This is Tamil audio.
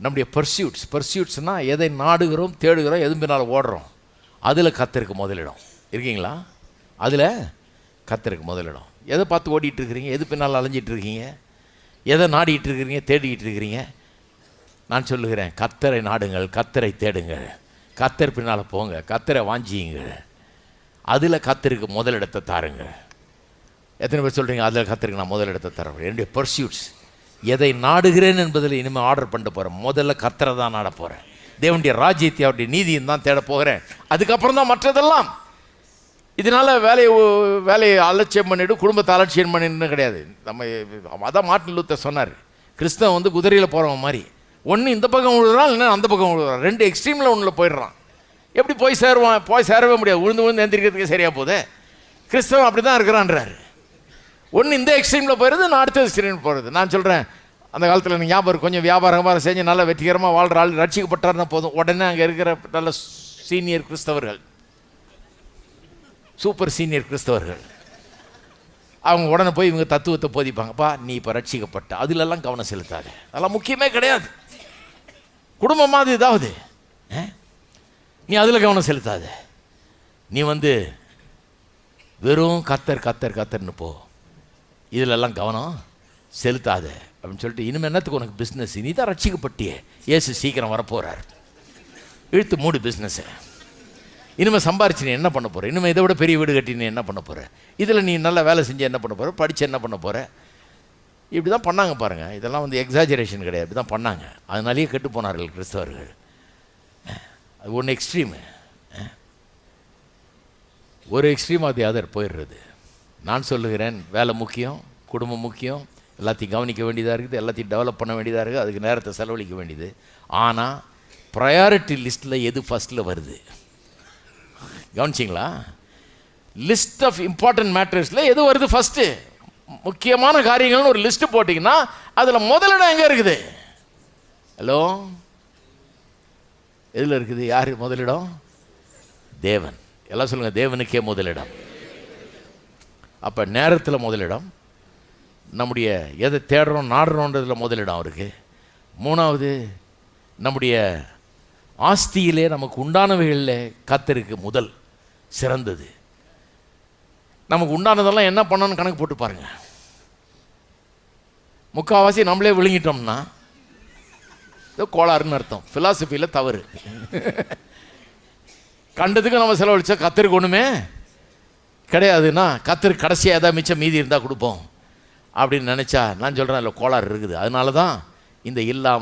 நம்முடைய பர்சியூட்ஸ்னால் எதை நாடுகிறோம், தேடுகிறோம், எது பின்னால் ஓடுறோம், அதில் கர்த்தருக்கு முதலிடம். இருக்கீங்களா? அதில் கர்த்தருக்கு முதலிடம். எதை பார்த்து ஓடிட்டு இருக்கிறீங்க, எது பின்னால் அலைஞ்சிட்டு இருக்கீங்க, எதை நாடிட்டு இருக்கிறீங்க, தேடிக்கிட்டு இருக்கிறீங்க? நான் சொல்லுகிறேன், கர்த்தரை நாடுங்கள், கர்த்தரை தேடுங்கள், கர்த்தர் பின்னால் போங்க, கர்த்தரை வாஞ்சியுங்கள், அதில் கர்த்தருக்கு முதலிடத்தை தாருங்கள். எத்தனை பேர் சொல்கிறீங்க அதில் கர்த்தருக்கு நான் முதலிடத்தை தரேன்? என்னுடைய பர்சியூட்ஸ், எதை நாடுகிறேன் என்பதில் இனிமேல் ஆர்டர் பண்ணிட்டு போகிறேன். முதல்ல கர்த்தரை தான் நாட போகிறேன், தேவனுடைய ராஜ்யத்தை அவருடைய நீதியும் தான் தேட போகிறேன். அதுக்கப்புறம் தான் மற்றதெல்லாம். இதனால் வேலையை அலட்சியம் பண்ணிவிட்டு குடும்பத்தை அலட்சியம் பண்ணின்னு கிடையாது. நம்ம அதான் மார்ட்டின் லூத்தர் சொன்னார், கிறிஸ்தவன் வந்து குதிரையில் போகிறவன் மாதிரி, ஒன்று இந்த பக்கம் விழுறான், இல்லைன்னா அந்த பக்கம் விழுறான், ரெண்டு எக்ஸ்ட்ரீமில் ஒன்றில் போயிடுறான். எப்படி போய் சேருவான்? போய் சேரவே முடியாது, விழுந்து எந்திரிக்கிறதுக்கு சரியாக போகுது. கிறிஸ்தவன் அப்படி தான் இருக்கிறான்றாரு. ஒன்று இந்த எக்ஸ்ட்ரீமில் போயிடுறது, நான் அடுத்த எக்ஸ்ட்ரீமில் போகிறது. நான் சொல்கிறேன், அந்த காலத்தில் எனக்கு ஞாபகம் கொஞ்சம் வியாபாரம் செஞ்சு நல்லா வெற்றிகரமாக வாழ்கிற ஆள் ரட்சிக்கப்பட்டார்னா போதும், உடனே அங்கே இருக்கிற நல்ல சீனியர் கிறிஸ்தவர்கள், சூப்பர் சீனியர் கிறிஸ்தவர்கள், அவங்க உடனே போய் இவங்க தத்துவத்தை போதிப்பாங்கப்பா, நீ இப்போ ரட்சிக்கப்பட்ட, அதிலெல்லாம் கவனம் செலுத்தாது, அதெல்லாம் முக்கியமே கிடையாது. குடும்பமாக இதாவது நீ அதில் கவனம் செலுத்தாது, நீ வந்து வெறும் கத்தர்னு போ, இதிலெல்லாம் கவனம் செலுத்தாத அப்படின்னு சொல்லிட்டு, இனிமேல் என்னத்துக்கு உனக்கு பிஸ்னஸ், நீ தான் ரட்சிக்கப்பட்டியே, ஏசு சீக்கிரம் வரப்போகிறார், இழுத்து மூடு பிஸ்னஸை, இனிமேல் சம்பாரிச்சு நீ என்ன பண்ண போகிற, இனிமேல் இதை விட பெரிய வீடு கட்டி நீ என்ன பண்ண போகிற, இதில் நீ நல்லா வேலை செஞ்சு என்ன பண்ண போகிற, படித்து என்ன பண்ண போகிற, இப்படி தான் பண்ணாங்க பாருங்கள். இதெல்லாம் வந்து எக்ஸாஜரேஷன் கிடையாது, இப்படி தான் பண்ணாங்க. அதனாலேயே கெட்டு போனார்கள் கிறிஸ்தவர்கள். அது ஒன்று எக்ஸ்ட்ரீமு, ஒரு எக்ஸ்ட்ரீம் அது அதர் போயிடுறது. நான் சொல்லுகிறேன், வேலை முக்கியம், குடும்பம் முக்கியம், எல்லாத்தையும் கவனிக்க வேண்டியதாக இருக்குது, எல்லாத்தையும் டெவலப் பண்ண வேண்டியதாக இருக்குது, அதுக்கு நேரத்தை செலவழிக்க வேண்டியது. ஆனால் ப்ரையாரிட்டி லிஸ்ட்டில் எது ஃபஸ்ட்டில் வருது கவனிச்சிங்களா? லிஸ்ட் ஆஃப் இம்பார்ட்டன்ட் மேட்டர்ஸில் எது வருது ஃபஸ்ட்டு? முக்கியமான காரியங்கள்னு ஒரு லிஸ்ட்டு போட்டிங்கன்னா அதில் முதலிடம் எங்கே இருக்குது? ஹலோ, எதில் இருக்குது? யார் முதலிடம்? தேவன். எல்லாம் சொல்லுங்கள், தேவனுக்கே முதலிடம். அப்போ நேரத்தில் முதலிடம், நம்முடைய எதை தேடுறோம் நாடுறோன்றதில் முதலிடம் அவருக்கு. மூணாவது, நம்முடைய ஆஸ்தியிலே நமக்கு உண்டானவைகளில் கர்த்தருக்கு முதல் சிறந்தது. நமக்கு உண்டானதெல்லாம் என்ன பண்ணணும்னு கணக்கு போட்டு பாருங்க. முக்கால்வாசி நம்மளே விழுங்கிட்டோம்னா ஏதோ கோளாறுன்னு அர்த்தம், ஃபிலாசபியில் தவறு. கண்டதுக்கு நம்ம செலவழிச்சா கர்த்தருக்கு ஒன்றுமே கிடையாதுன்னா, கர்த்தருக்கு கடைசியாக ஏதாவது மிச்சம் மீதி இருந்தால் கொடுப்போம் அப்படின்னு நினச்சா, நான் சொல்கிறேன் அதில் கோளாறு இருக்குது. அதனால தான் இந்த இல்லாமல்